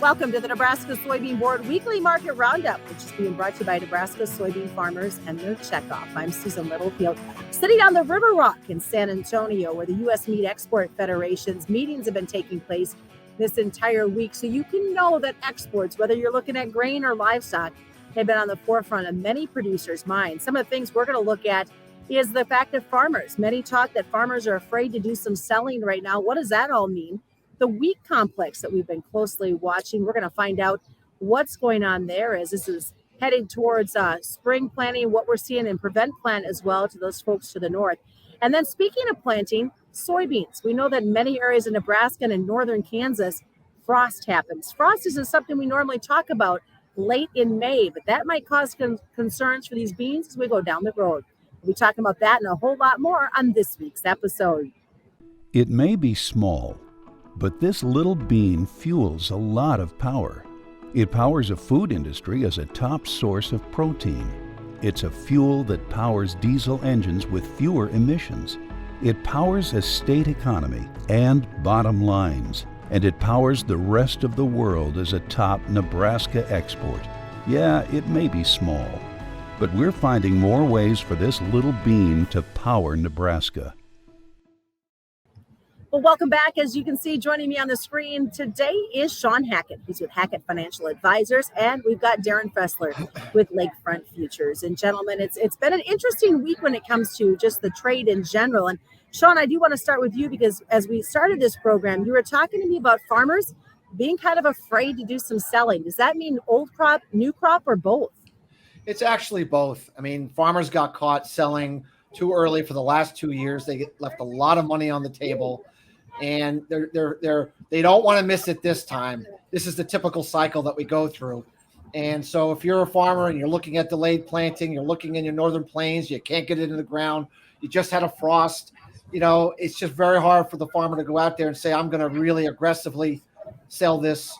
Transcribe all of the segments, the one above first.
Welcome to the Nebraska Soybean Board Weekly Market Roundup, which is being brought to you by Nebraska soybean farmers and their checkoff. I'm Susan Littlefield, sitting on the River Rock in San Antonio, where the U.S. Meat Export Federation's meetings have been taking place this entire week. So you can know that exports, whether you're looking at grain or livestock, have been on the forefront of many producers' minds. Some of the things we're going to look at is the fact that farmers, many talk that farmers are afraid to do some selling right now. What does that all mean? The wheat complex that we've been closely watching, we're going to find out what's going on there as this is heading towards spring planting, what we're seeing in prevent plant as well to those folks to the north. And then speaking of planting, soybeans. We know that in many areas in Nebraska and in northern Kansas, frost happens. Frost isn't something we normally talk about late in May, but that might cause concerns for these beans as we go down the road. We'll be talking about that and a whole lot more on this week's episode. It may be small, but this little bean fuels a lot of power. It powers a food industry as a top source of protein. It's a fuel that powers diesel engines with fewer emissions. It powers a state economy and bottom lines. And it powers the rest of the world as a top Nebraska export. Yeah, it may be small, but we're finding more ways for this little bean to power Nebraska. Well, welcome back. As you can see, joining me on the screen today is Shawn Hackett. He's with Hackett Financial Advisors, and we've got Darin Fessler with Lakefront Futures. And gentlemen, it's been an interesting week when it comes to just the trade in general. And Shawn, I do want to start with you because as we started this program, you were talking to me about farmers being kind of afraid to do some selling. Does that mean old crop, new crop, or both? It's actually both. I mean, farmers got caught selling too early for the last 2 years. They left a lot of money on the table. And they don't want to miss it this time. This is the typical cycle that we go through. And so if you're a farmer and you're looking at delayed planting, you're looking in your northern plains, you can't get it in the ground, you just had a frost, it's just very hard for the farmer to go out there and say, I'm going to really aggressively sell this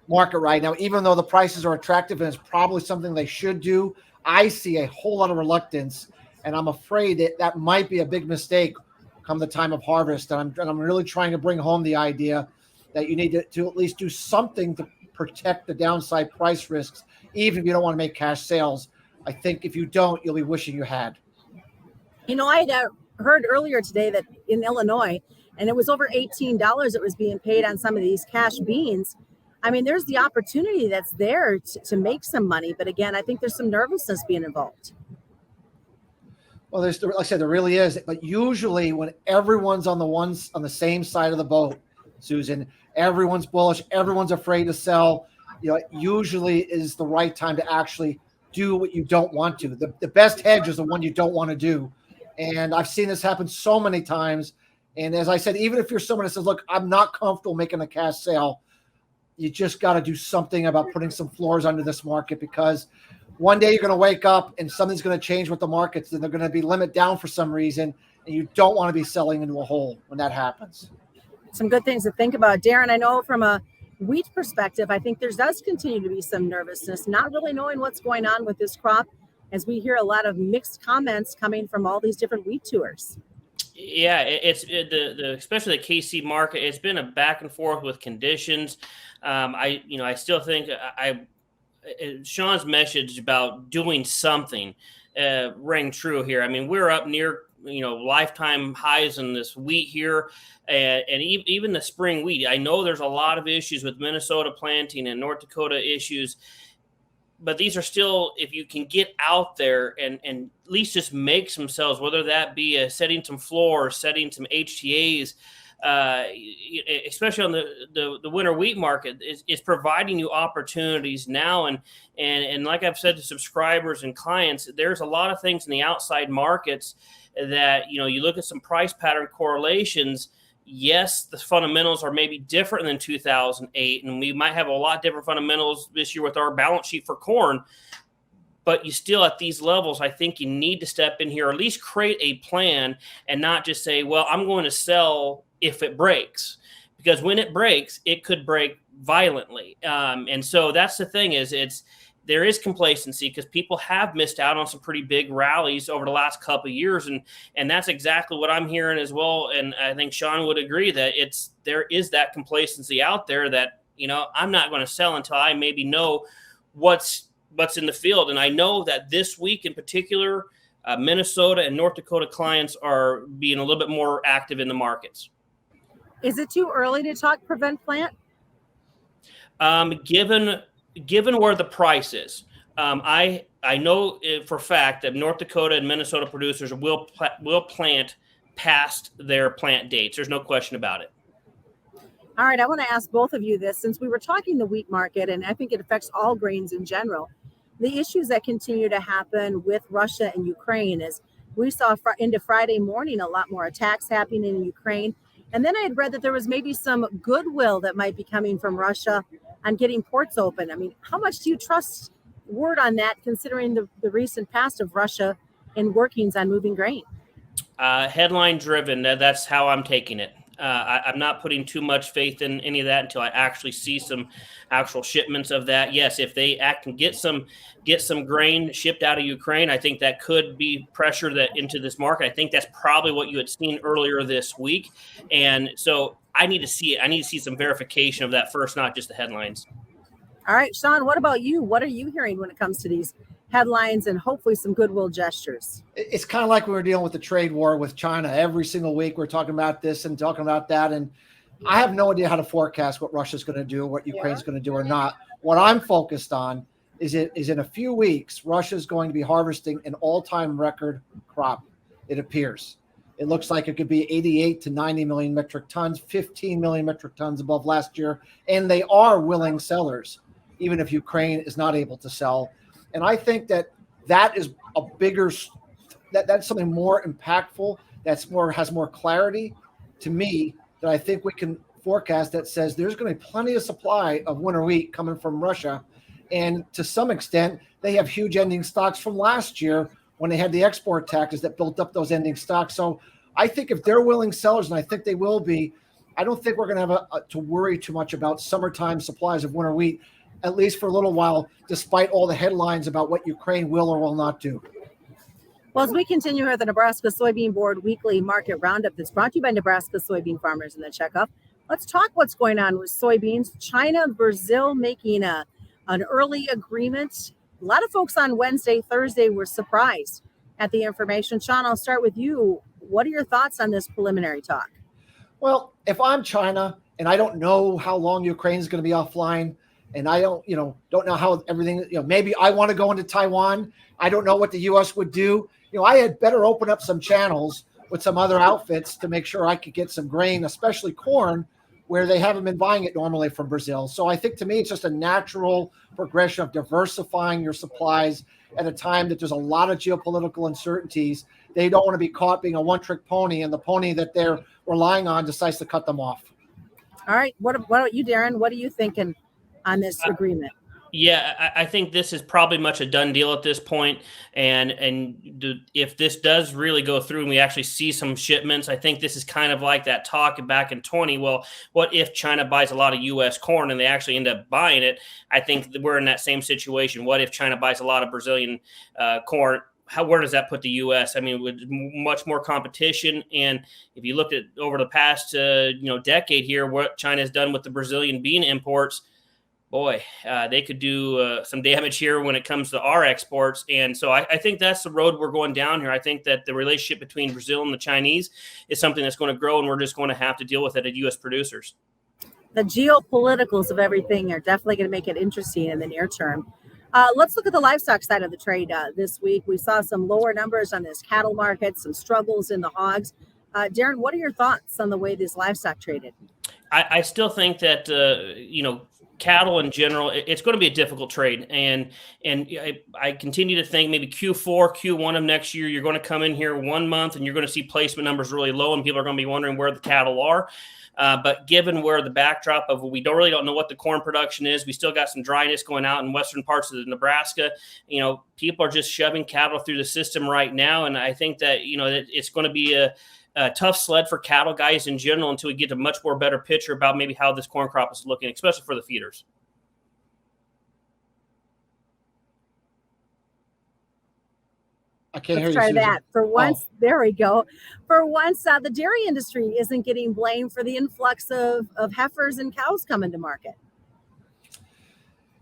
market right now, even though the prices are attractive and it's probably something they should do. I see a whole lot of reluctance, and I'm afraid that might be a big mistake come the time of harvest. And I'm really trying to bring home the idea that you need to at least do something to protect the downside price risks, even if you don't want to make cash sales. I think if you don't, you'll be wishing you had. I had heard earlier today that in Illinois, and it was over $18 that was being paid on some of these cash beans. I mean, there's the opportunity that's there to make some money. But again, I think there's some nervousness being involved. Well, like I said, there really is. But usually when everyone's on the same side of the boat, Susan, everyone's bullish, everyone's afraid to sell, it usually is the right time to actually do what you don't want to. The best hedge is the one you don't want to do. And I've seen this happen so many times. And as I said, even if you're someone that says, look, I'm not comfortable making a cash sale, you just got to do something about putting some floors under this market, because one day you're going to wake up and something's going to change with the markets, and they're going to be limit down for some reason, and you don't want to be selling into a hole when that happens. Some good things to think about. Darin, I know from a wheat perspective, I think there does continue to be some nervousness, not really knowing what's going on with this crop, as we hear a lot of mixed comments coming from all these different wheat tours. Yeah, especially the KC market. It's been a back and forth with conditions. I still think Shawn's message about doing something rang true here. I mean, we're up near lifetime highs in this wheat here, and even the spring wheat. I know there's a lot of issues with Minnesota planting and North Dakota issues, but these are still, if you can get out there and at least just make some sales, whether that be setting some floors, setting some HTAs, especially on the winter wheat market, is providing you opportunities now. And like I've said to subscribers and clients, there's a lot of things in the outside markets that, you look at some price pattern correlations. Yes, the fundamentals are maybe different than 2008, and we might have a lot different fundamentals this year with our balance sheet for corn. But you still, at these levels, I think you need to step in here, or at least create a plan, and not just say, well, I'm going to sell if it breaks. Because when it breaks, it could break violently. And so that's the thing, there is complacency because people have missed out on some pretty big rallies over the last couple of years. And that's exactly what I'm hearing as well. And I think Shawn would agree that there is that complacency out there that I'm not going to sell until I maybe know what's in the field. And I know that this week in particular, Minnesota and North Dakota clients are being a little bit more active in the markets. Is it too early to talk prevent plant? Given where the price is, I know for a fact that North Dakota and Minnesota producers will plant past their plant dates. There's no question about it. All right, I want to ask both of you this, since we were talking the wheat market, and I think it affects all grains in general. The issues that continue to happen with Russia and Ukraine is we saw into Friday morning a lot more attacks happening in Ukraine. And then I had read that there was maybe some goodwill that might be coming from Russia on getting ports open. I mean, how much do you trust word on that, considering the recent past of Russia and workings on moving grain? Headline driven. That's how I'm taking it. I'm not putting too much faith in any of that until I actually see some actual shipments of that. Yes, if they can get some grain shipped out of Ukraine, I think that could be pressure that into this market. I think that's probably what you had seen earlier this week. And so I need to see it. I need to see some verification of that first, not just the headlines. All right, Shawn, what about you? What are you hearing when it comes to these headlines and hopefully some goodwill gestures? It's kind of like we were dealing with the trade war with China. Every single week we're talking about this and talking about that. And I have no idea how to forecast what Russia's going to do, what Ukraine's going to do or not. What I'm focused on is in a few weeks, Russia's going to be harvesting an all-time record crop, it appears. It looks like it could be 88 to 90 million metric tons, 15 million metric tons above last year. And they are willing sellers, even if Ukraine is not able to sell. And I think that is a bigger, that's something more impactful, has more clarity to me, that I think we can forecast, that says there's going to be plenty of supply of winter wheat coming from Russia. And to some extent, they have huge ending stocks from last year when they had the export taxes that built up those ending stocks. So I think if they're willing sellers, and I think they will be, I don't think we're going to have to worry too much about summertime supplies of winter wheat, at least for a little while, despite all the headlines about what Ukraine will or will not do. Well, as we continue here at the Nebraska Soybean Board Weekly Market Roundup that's brought to you by Nebraska Soybean Farmers in the Checkoff, let's talk what's going on with soybeans. China, Brazil making an early agreement. A lot of folks on Wednesday, Thursday were surprised at the information. Shawn, I'll start with you. What are your thoughts on this preliminary talk? Well, if I'm China and I don't know how long Ukraine is going to be offline, and I don't know how everything, maybe I want to go into Taiwan. I don't know what the U.S. would do. I had better open up some channels with some other outfits to make sure I could get some grain, especially corn, where they haven't been buying it normally from Brazil. So I think to me, it's just a natural progression of diversifying your supplies at a time that there's a lot of geopolitical uncertainties. They don't want to be caught being a one-trick pony, and the pony that they're relying on decides to cut them off. All right. What about you, Darin? What are you thinking on this agreement? Yeah, I think this is probably much a done deal at this point. And if this does really go through and we actually see some shipments, I think this is kind of like that talk back in 20. Well, what if China buys a lot of U.S. corn and they actually end up buying it? I think we're in that same situation. What if China buys a lot of Brazilian corn? Where does that put the U.S.? I mean, with much more competition. And if you look at over the past decade here, what China has done with the Brazilian bean imports, boy, they could do some damage here when it comes to our exports. And so I think that's the road we're going down here. I think that the relationship between Brazil and the Chinese is something that's going to grow, and we're just going to have to deal with it as U.S. producers. The geopoliticals of everything are definitely going to make it interesting in the near term. Let's look at the livestock side of the trade this week. We saw some lower numbers on this cattle market, some struggles in the hogs. Darin, what are your thoughts on the way this livestock traded? I still think that, cattle in general, it's going to be a difficult trade. And I continue to think maybe Q4, Q1 of next year, you're going to come in here 1 month and you're going to see placement numbers really low and people are going to be wondering where the cattle are. But given where the backdrop of we don't know what the corn production is, we still got some dryness going out in western parts of Nebraska. People are just shoving cattle through the system right now. And I think that, it's going to be a tough sled for cattle guys in general until we get a much more better picture about maybe how this corn crop is looking, especially for the feeders. I can't hear Let's you, try Susan. that. For once, There we go. For once, the dairy industry isn't getting blamed for the influx of heifers and cows coming to market.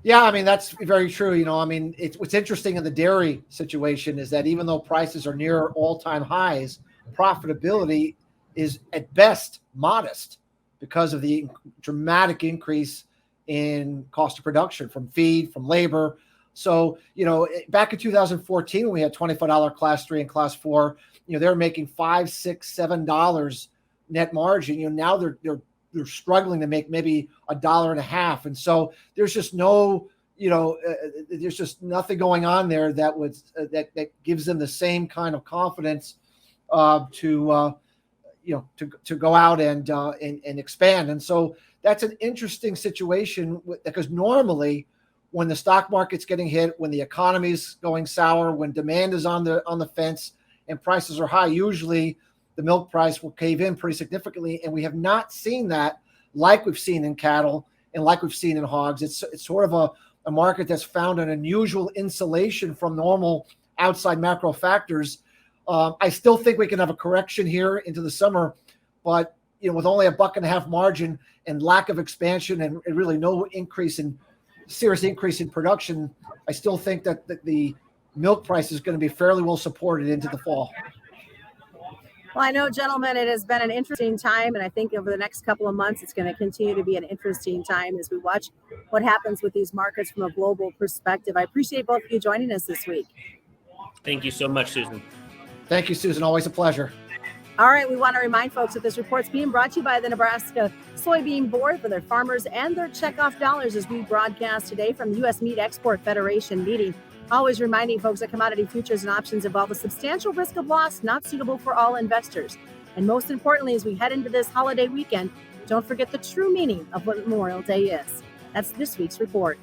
Yeah, I mean, that's very true. I mean, what's interesting in the dairy situation is that even though prices are near all-time highs, profitability is at best modest because of the dramatic increase in cost of production from feed, from labor. So, back in 2014, when we had $25 class 3 and class 4, they were making $5, $6, $7 net margin. Now they're struggling to make maybe $1.50. And so there's just there's just nothing going on there that would that gives them the same kind of confidence to go out and expand. And so that's an interesting situation because normally when the stock market's getting hit, when the economy's going sour, when demand is on the fence and prices are high, usually the milk price will cave in pretty significantly. And we have not seen that like we've seen in cattle and like we've seen in hogs. It's sort of a market that's found an unusual insulation from normal outside macro factors. I still think we can have a correction here into the summer, but with only $1.50 margin and lack of expansion and really no serious increase in production, I still think that the milk price is going to be fairly well supported into the fall. Well, I know, gentlemen, it has been an interesting time, and I think over the next couple of months, it's going to continue to be an interesting time as we watch what happens with these markets from a global perspective. I appreciate both of you joining us this week. Thank you so much, Susan. Thank you, Susan. Always a pleasure. All right, we want to remind folks that this report's being brought to you by the Nebraska Soybean Board for their farmers and their checkoff dollars as we broadcast today from the U.S. Meat Export Federation meeting. Always reminding folks that commodity futures and options involve a substantial risk of loss, not suitable for all investors. And most importantly, as we head into this holiday weekend, don't forget the true meaning of what Memorial Day is. That's this week's report.